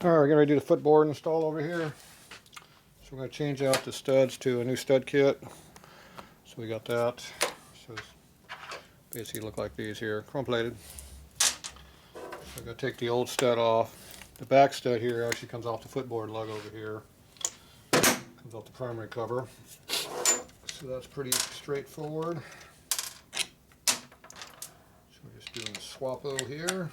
Alright, we're getting ready to do the footboard install over here. So we're going to change out the studs to a new stud kit. So we got that. So it's basically look like these here, chrome plated. So I'm going to take the old stud off. The back stud here actually comes off the footboard lug over here. Comes off the primary cover. So that's pretty straightforward. So we're just doing a swap-o here.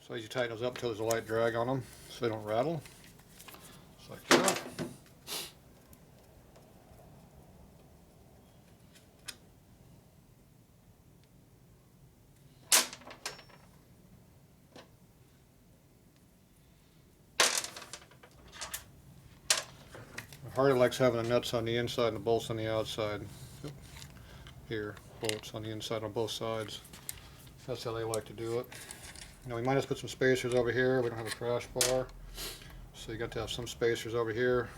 So you tighten those up until there's a light drag on them so they don't rattle. Just like that. Harley likes having the nuts on the inside and the bolts on the outside. Here, bolts on the inside on both sides. That's how they like to do it. You know, we might just put some spacers over here. We don't have a crash bar, so you got to have some spacers over here.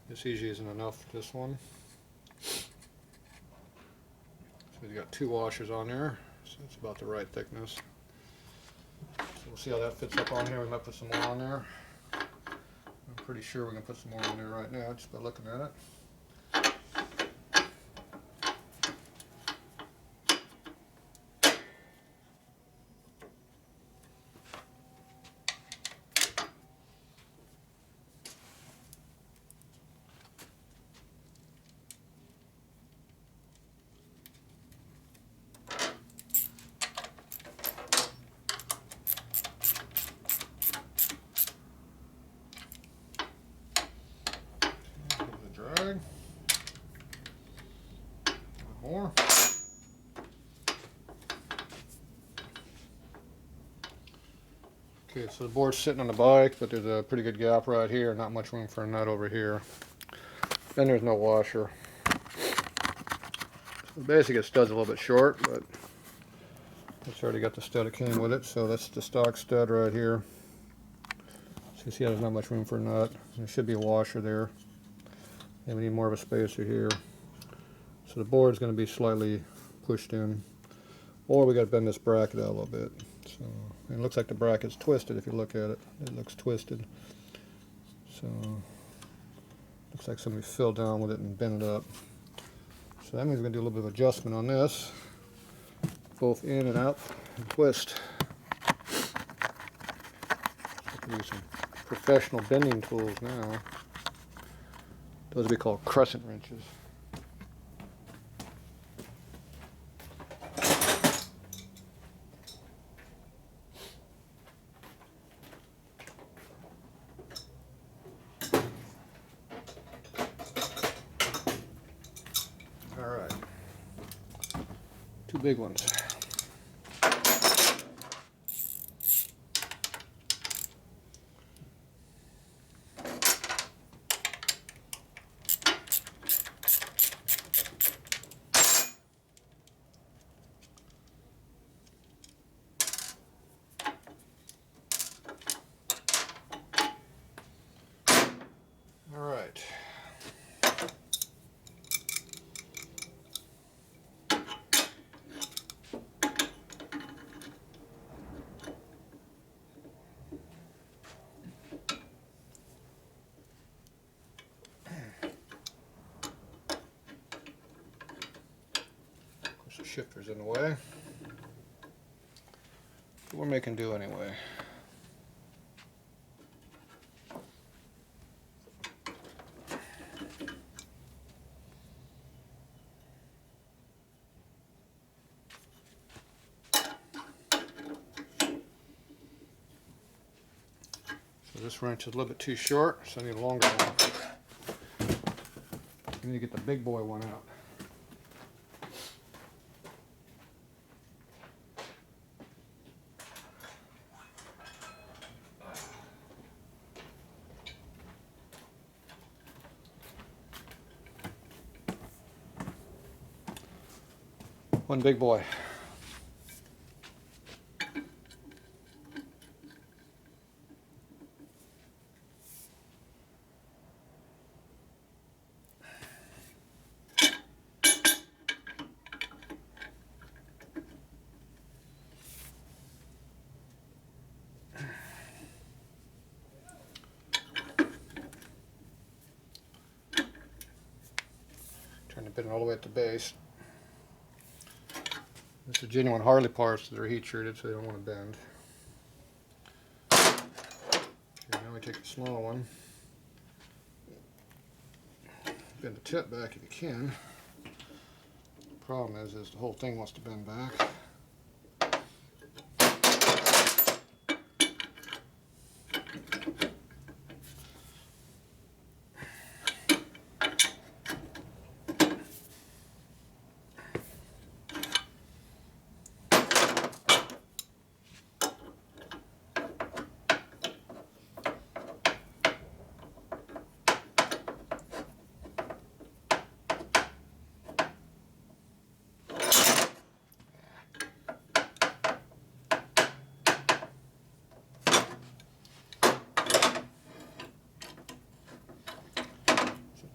This usually isn't enough for this one. So you got 2 washers on there, so it's about the right thickness. So we'll see how that fits up on here. We might put some more on there. I'm pretty sure we're going to put some more on there right now just by looking at it. Drag. More. Okay, so the board's sitting on the bike, but there's a pretty good gap right here, not much room for a nut over here. Then there's no washer. So basically it stud's a little bit short, but it's already got the stud that came with it, so that's the stock stud right here. So you see how there's not much room for a nut. There should be a washer there. And we need more of a spacer here. So the board's going to be slightly pushed in. Or we got to bend this bracket out a little bit. So it looks like the bracket's twisted if you look at it. It looks twisted. So looks like somebody fell down with it and bent it up. So that means we're going to do a little bit of adjustment on this. Both in and out and twist. So use some professional bending tools now. Those would be called crescent wrenches. All right, 2 big ones. All right. Push the shifters in the way. But we're making do anyway. So this wrench is a little bit too short, so I need a longer one. I need to get the big boy one out. One big boy. bend it all the way at the base. This is genuine Harley parts that are heat treated, so they don't want to bend. Okay, now we take the small one. Bend the tip back if you can. The problem is the whole thing wants to bend back.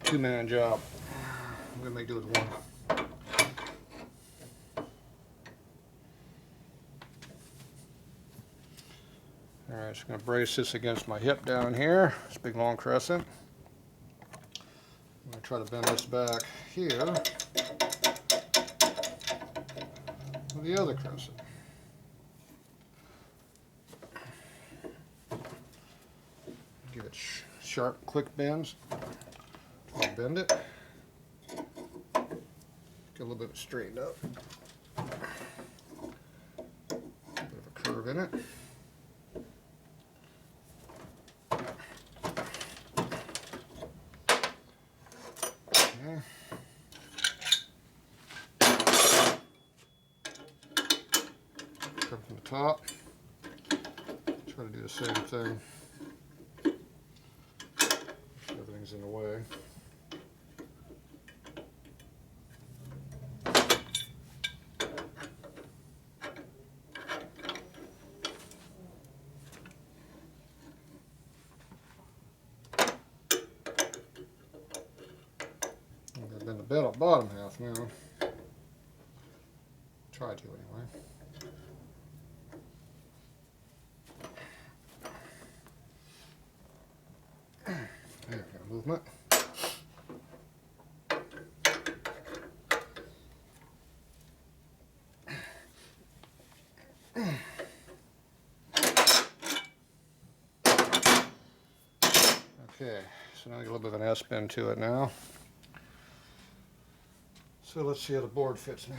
Two-man job. I'm gonna make do with one. All right, just gonna brace this against my hip down here. This big long crescent. I'm gonna try to bend this back here with the other crescent. Give it sharp, quick bends. I'll bend it. Get a little bit straightened up. A bit of a curve in it. Okay. Come from the top. Try to do the same thing. Everything's in the way. Bend the bottom half now. Try to anyway. There, got a movement. Okay, so now I get a little bit of an S-bend to it now. So let's see how the board fits now.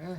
Okay.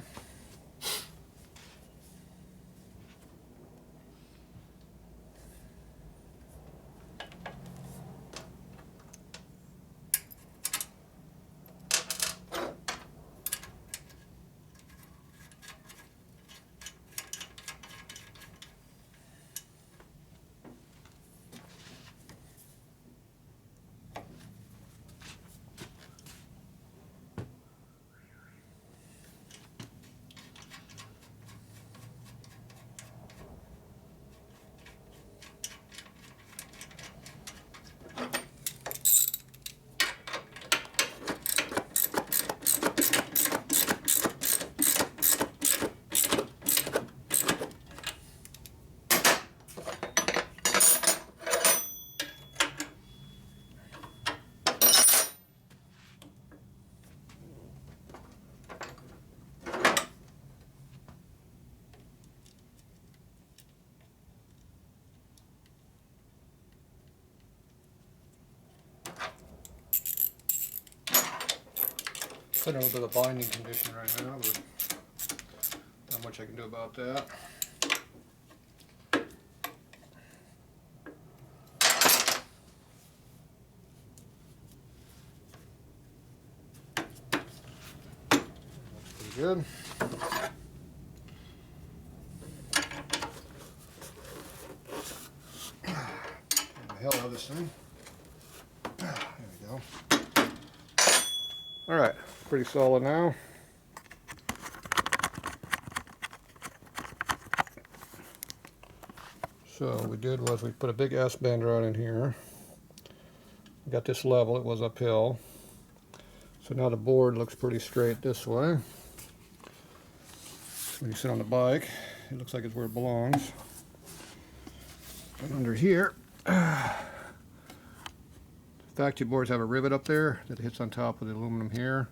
It's in a little bit of binding condition right now, but not much I can do about that. Looks pretty good. hell out of this thing. There we go. Alright, pretty solid now. So what we did was we put a big S-bend right in here. We got this level, it was uphill. So now the board looks pretty straight this way. When you sit on the bike, it looks like it's where it belongs. And under here, factory boards have a rivet up there that hits on top of the aluminum here.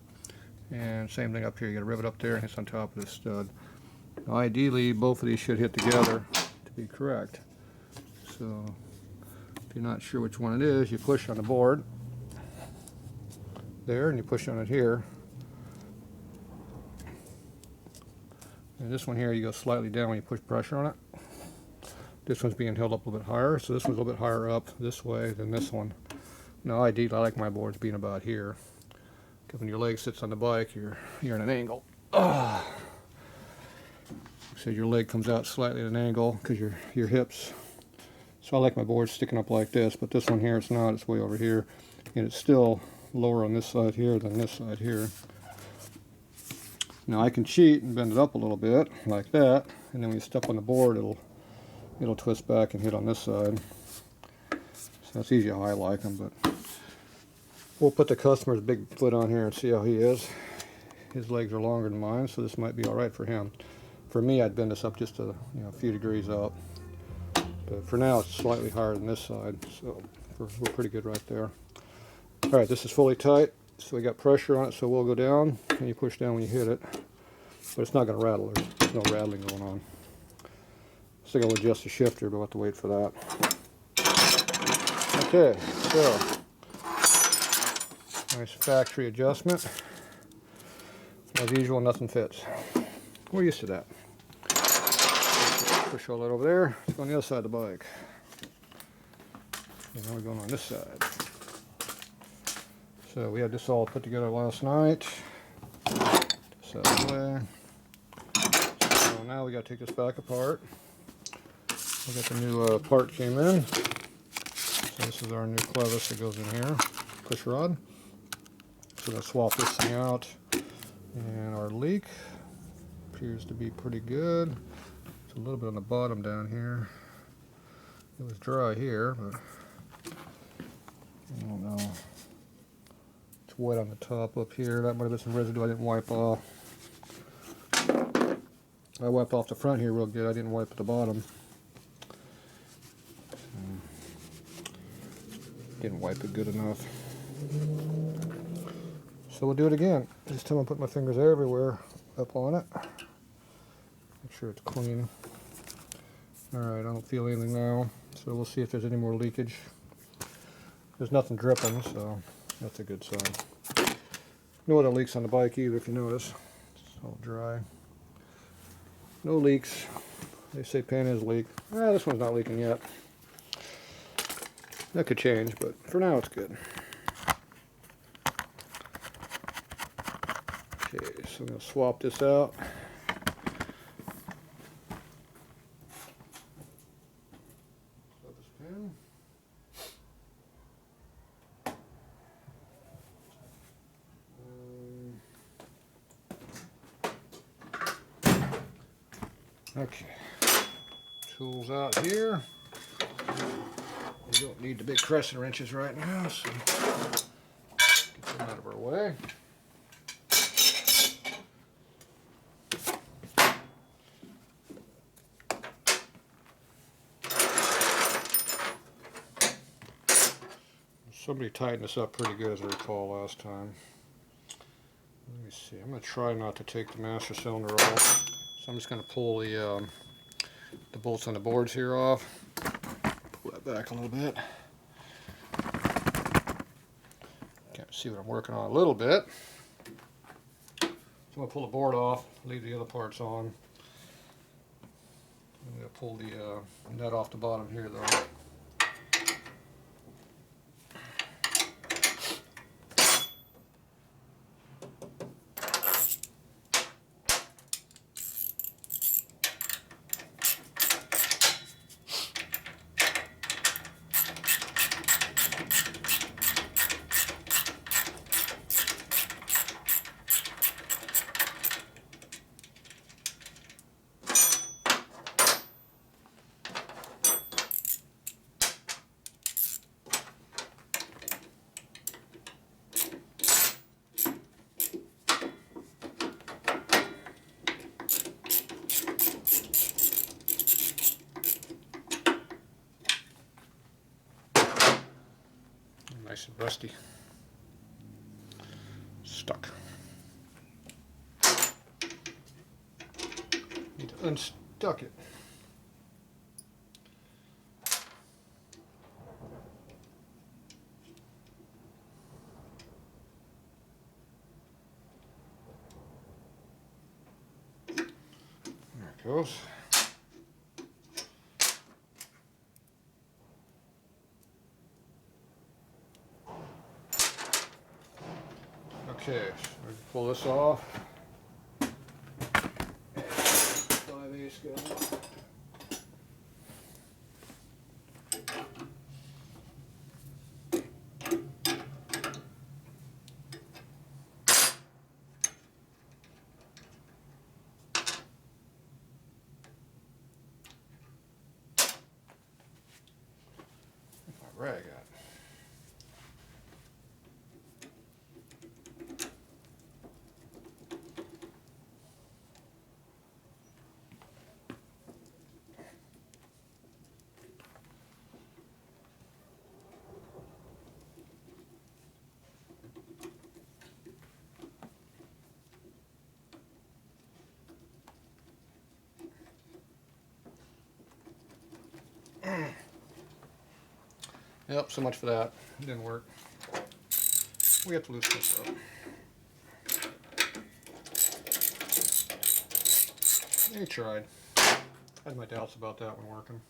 And same thing up here, you got a rivet up there and hits on top of the stud. Now, ideally, both of these should hit together to be correct. So if you're not sure which one it is, you push on the board there and you push on it here. And this one here, you go slightly down when you push pressure on it. This one's being held up a little bit higher, so this one's a little bit higher up this way than this one. Now ideally, I like my boards being about here. Because when your leg sits on the bike, you're at an angle. So your leg comes out slightly at an angle because your hips. So I like my board sticking up like this, but this one here, it's not. It's way over here. And it's still lower on this side here than this side here. Now I can cheat and bend it up a little bit, like that. And then when you step on the board, it'll twist back and hit on this side. So that's easy how I like them, but we'll put the customer's big foot on here and see how he is. His legs are longer than mine, so this might be all right for him. For me, I'd bend this up just a few degrees up. But for now, it's slightly higher than this side, so we're pretty good right there. All right, this is fully tight, so we got pressure on it, so we'll go down, and you push down when you hit it. But it's not going to rattle. There's no rattling going on. Still got to adjust the shifter, but we'll have to wait for that. Okay, so nice factory adjustment. As usual, nothing fits. We're used to that. Push all that over there. Let's go on the other side of the bike. And now we're going on this side. So we had this all put together last night. This out of the way. So now we got to take this back apart. We got the new part came in. So this is our new clevis that goes in here. Push rod. So we're going to swap this thing out. And our leak appears to be pretty good. It's a little bit on the bottom down here. It was dry here, but I don't know. It's wet on the top up here. That might have been some residue I didn't wipe off. I wiped off the front here real good. I didn't wipe at the bottom. Didn't wipe it good enough. So we'll do it again. This time I'll put my fingers everywhere up on it. Make sure it's clean. Alright, I don't feel anything now. So we'll see if there's any more leakage. There's nothing dripping, so that's a good sign. No other leaks on the bike either, if you notice. It's all dry. No leaks. They say panheads leak. This one's not leaking yet. That could change, but for now it's good. Okay, so I'm going to swap this out. Okay, tools out here. We don't need the big crescent wrenches right now, so get them out of our way. Somebody tightened this up pretty good, as I recall last time. Let me see. I'm going to try not to take the master cylinder off. So I'm just going to pull the bolts on the boards here off. Pull that back a little bit. Can't see what I'm working on a little bit. So I'm going to pull the board off, leave the other parts on. I'm going to pull the nut off the bottom here though. Nice and rusty. Stuck. Need to unstuck it. There it goes. Okay, so we can pull this off. 5/8 go. My rag out. Yep, so much for that. It didn't work. We have to loosen this up. He tried. I had my doubts about that one working.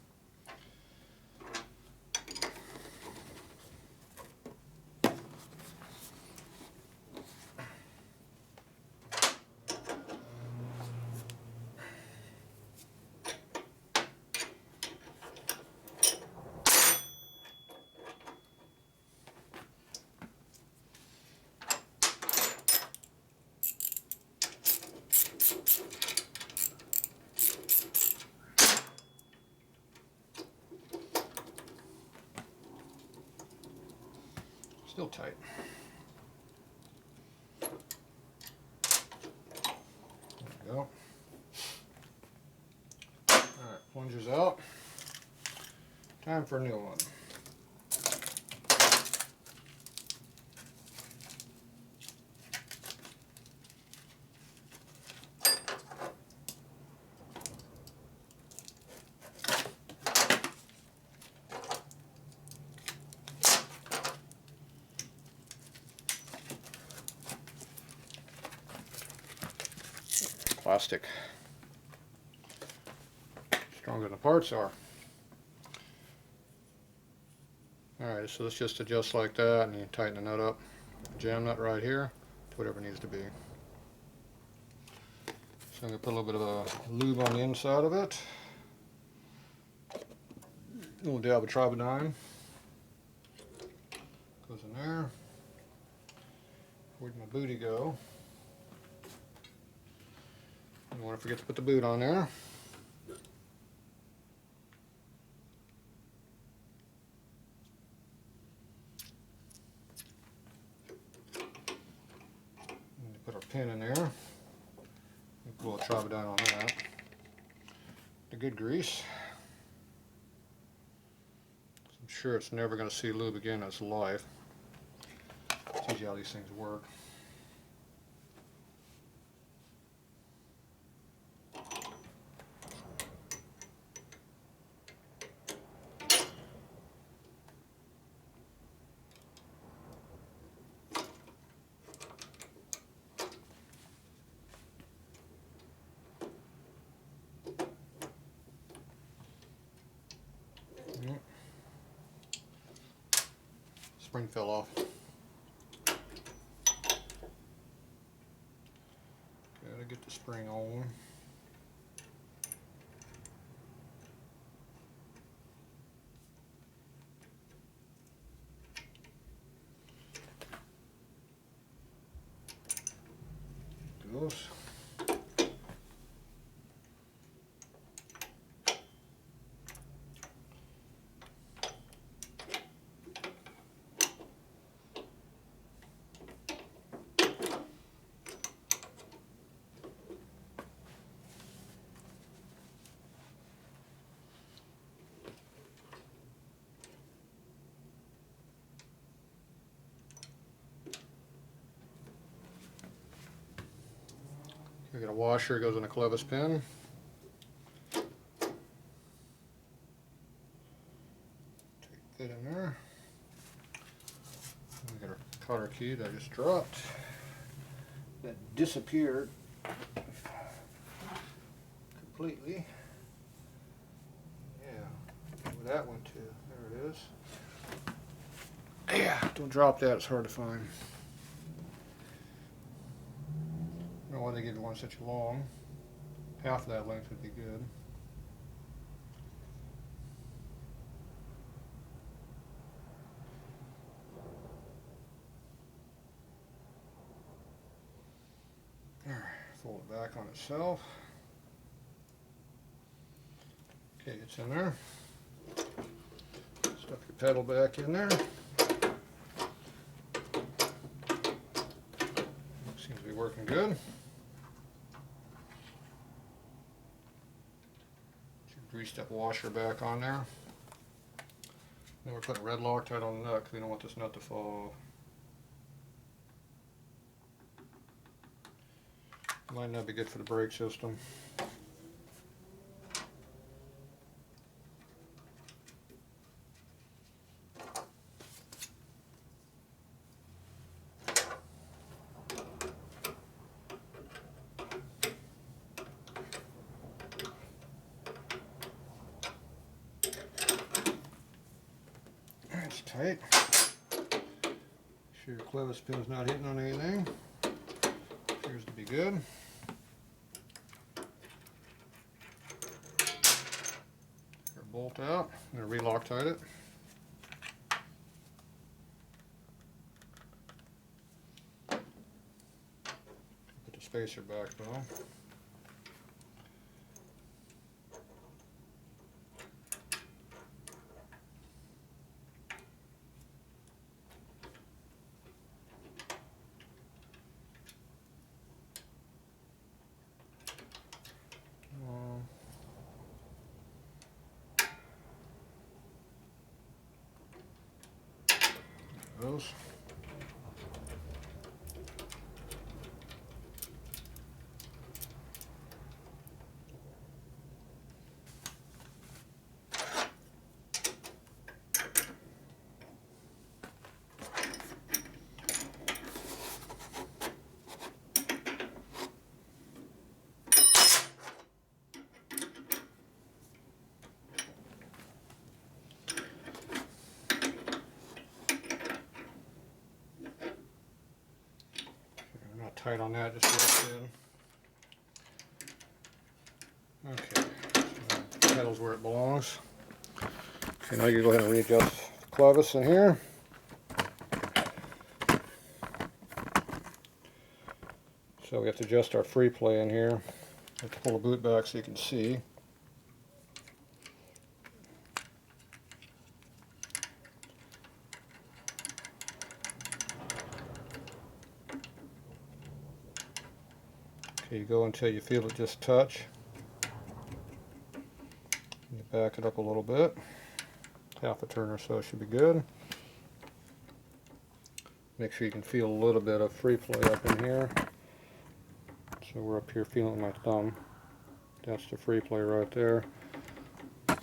Still tight. There we go. Alright, plunger's out. Time for a new one. Plastic. Stronger than the parts are. Alright, so let's just adjust like that, and you tighten the nut up. Jam nut right here to whatever it needs to be. So I'm going to put a little bit of a lube on the inside of it. A little dab of Tribodine. Goes in there. Where'd my booty go? Don't want to forget to put the boot on there. Put our pin in there. Put a little Tribodine on that. The good grease. I'm sure it's never going to see lube again in its life. It's easy how these things work. Spring fell off. Gotta get the spring on. Goes. We got a washer, it goes in a clevis pin. Take that in there. And we got our cotter key that I just dropped. That disappeared completely. Yeah, where that went to. There it is. Yeah, don't drop that, it's hard to find. I don't know why they give you one such long. Half of that length would be good. Alright, fold it back on itself. Okay, it's in there. Stuff your pedal back in there. Seems to be working good. Greased up washer back on there. Then we're putting red Loctite on the nut because we don't want this nut to fall off. Might not be good for the brake system. It's tight. Make sure your clevis pin's not hitting on anything. Appears to be good. Our bolt out. I'm going to re-Loctite it. Put the spacer back though. Those. Tight on that, just right in. Okay, so the pedal's where it belongs. Okay, now you go ahead and readjust the clevis in here. So we have to adjust our free play in here. I have to pull the boot back so you can see. Okay, you go until you feel it just touch. You back it up a little bit. Half a turn or so should be good. Make sure you can feel a little bit of free play up in here. So we're up here feeling my thumb. That's the free play right there. So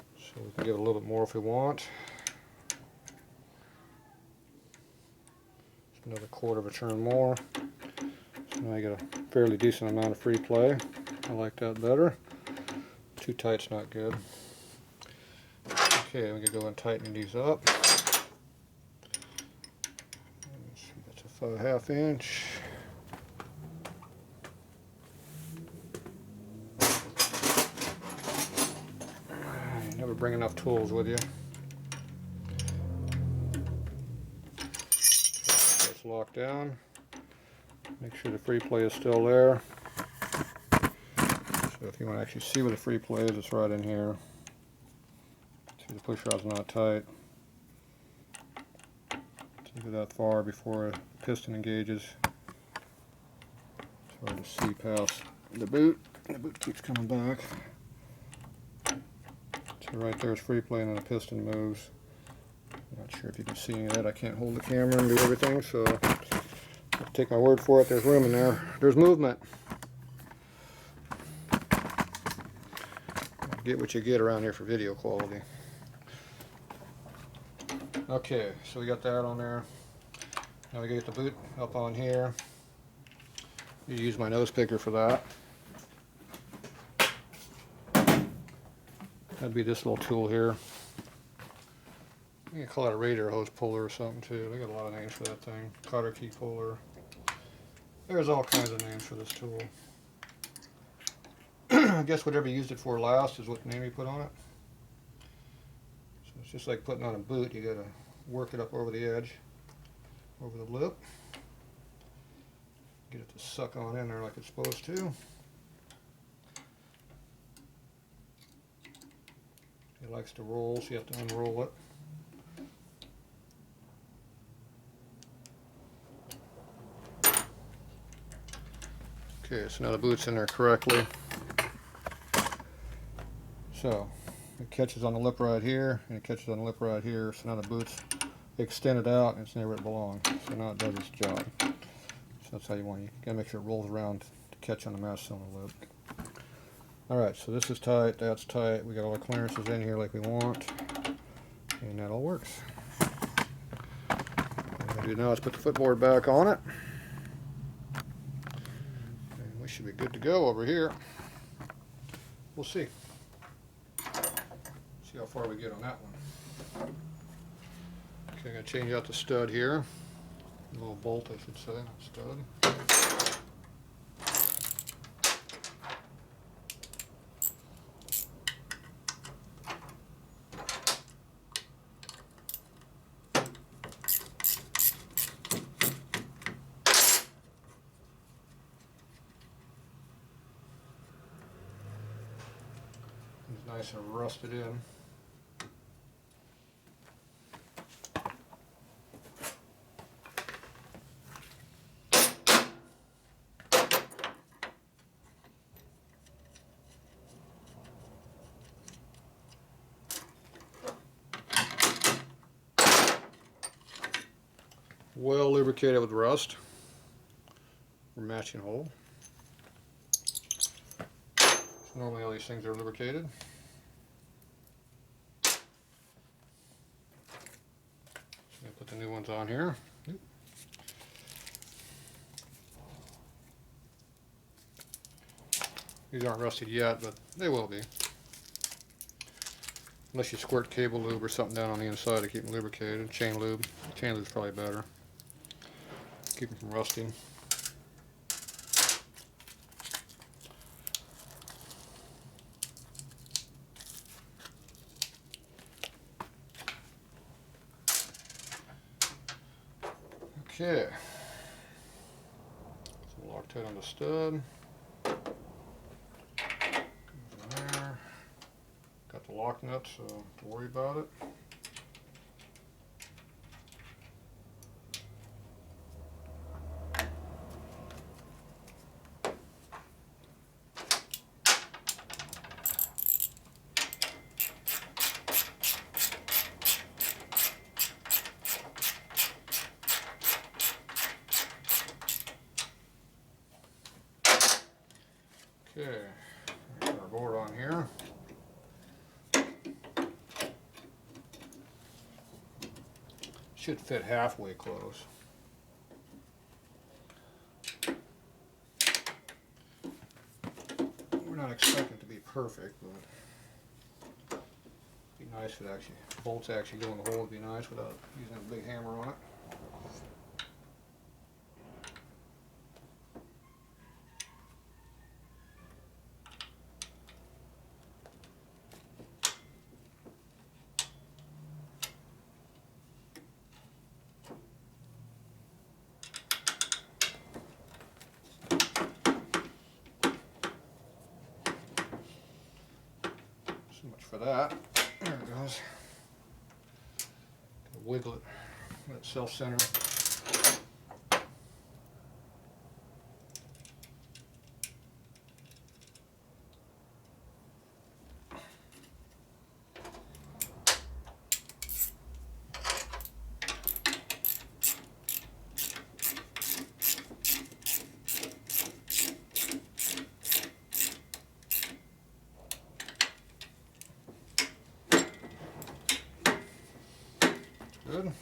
we can give it a little bit more if we want. Just another quarter of a turn more. So now I get a fairly decent amount of free play. I like that better. Too tight's not good. Okay, we can go and tighten these up. That's a 5/2 inch. You never bring enough tools with you. Okay, so it's locked down. Make sure the free play is still there. So if you want to actually see where the free play is, it's right in here. See, the push rod's not tight. Take it that far before the piston engages. It's hard to see past the boot. The boot keeps coming back. So right there's free play and then the piston moves. Not sure if you can see any of that. I can't hold the camera and do everything, so take my word for it, there's room in there. There's movement. get what you get around here for video quality. Okay, so we got that on there. Now we get the boot up on here. You use my nose picker for that. That'd be this little tool here. You can call it a radiator hose puller or something too. They got a lot of names for that thing. Cotter key puller. There's all kinds of names for this tool. I guess whatever you used it for last is what name you put on it. So it's just like putting on a boot. You gotta work it up over the edge, over the lip. Get it to suck on in there like it's supposed to. It likes to roll, so you have to unroll it. Okay, so now the boot's in there correctly. So it catches on the lip right here, and it catches on the lip right here. So now the boot's extended out, and it's near where it belongs. So now it does its job. So that's how you want it. You gotta make sure it rolls around to catch on the master cylinder lip. Alright, so this is tight, that's tight. We got all the clearances in here like we want. And that all works. What I'm gonna do now is put the footboard back on it. And we should be good to go over here. We'll see. See how far we get on that one. Okay, I'm gonna change out the stud here. A little bolt, I should say, not stud. It's nice and rusted in. Well lubricated with rust or matching hole. Normally all these things are lubricated. So I'm going to put the new ones on here. These aren't rusted yet, but they will be. Unless you squirt cable lube or something down on the inside to keep them lubricated. Chain lube. Chain lube is probably better. Keep them from rusting. Okay. So Loctite on the stud. Goes in there. Got the lock nut, so don't worry about it. Okay, put our board on here. Should fit halfway close. We're not expecting it to be perfect, but it'd be nice if it actually, bolts actually go in the hole would be nice without using a big hammer on it. So much for that. There it goes. Wiggle it, let it self-center. good.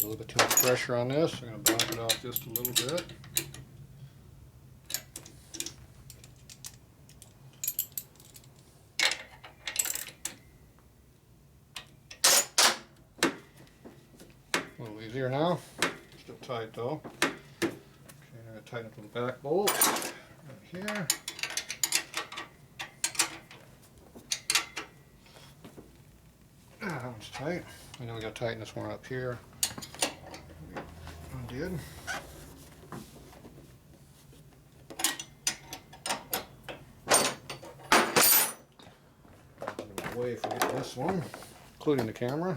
A little bit too much pressure on this. I'm going to back it off just a little bit. A little easier now. Still tight though. Okay, I'm going to tighten up the back bolt right here. That one's tight. And then we got to tighten this one up here. Undid. Way for getting this one, including the camera.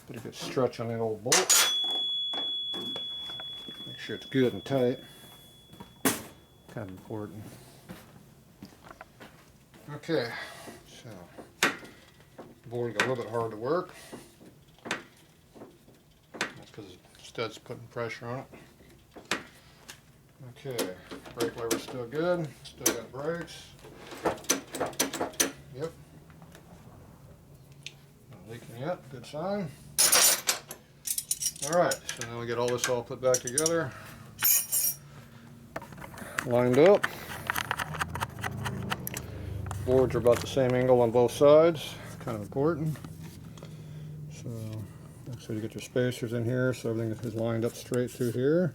Put a good stretch on that old bolt. Make sure it's good and tight. Kind of important. Okay, so the board got a little bit hard to work. That's because the stud's putting pressure on it. Okay, brake lever's still good. Still got brakes. Yep. Not leaking yet. Good sign. Alright, so now we get all this all put back together. Lined up. Boards are about the same angle on both sides. Kind of important. So, make sure you get your spacers in here so everything is lined up straight through here.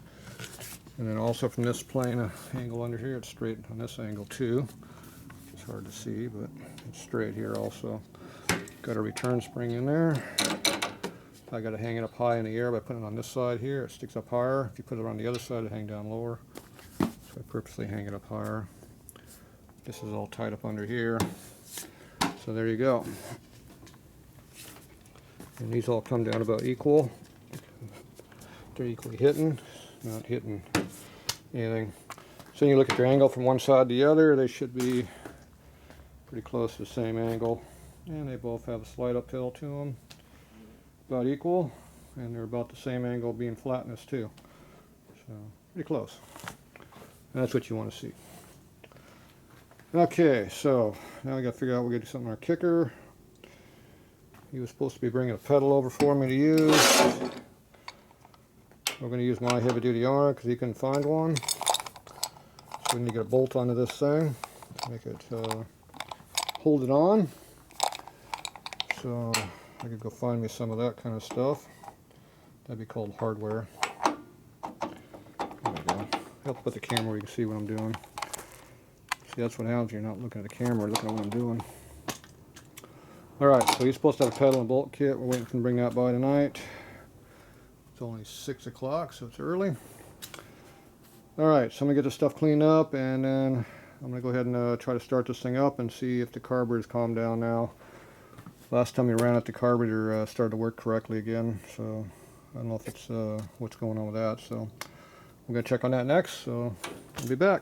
And then also from this plane angle under here, it's straight on this angle too. It's hard to see, but it's straight here also. Got a return spring in there. I got to hang it up high in the air by putting it on this side here. It sticks up higher. If you put it on the other side, it hang down lower. So I purposely hang it up higher. This is all tied up under here. So there you go. And these all come down about equal. They're equally hitting, not hitting anything. So you look at your angle from one side to the other, they should be pretty close to the same angle. And they both have a slight uphill to them. About equal, and they're about the same angle being flatness too. So pretty close. And that's what you want to see. Okay, so now we got to figure out we're going to do something on our kicker. He was supposed to be bringing a pedal over for me to use. We're going to use my heavy duty arm because he couldn't find one. So we need to get a bolt onto this thing to make it hold it on. So I could go find me some of that kind of stuff. That'd be called hardware. There we go. Help with the camera where you can see what I'm doing. See, that's what happens. You're not looking at the camera, looking at what I'm doing. Alright, so he's supposed to have a pedal and bolt kit. We're waiting for him to bring that by tonight. It's only 6 o'clock, so it's early. Alright, so I'm going to get this stuff cleaned up, and then I'm going to go ahead and try to start this thing up and see if the carburetor's calmed down now. Last time we ran it, the carburetor started to work correctly again, so I don't know if it's what's going on with that. So we're going to check on that next, so I'll be back.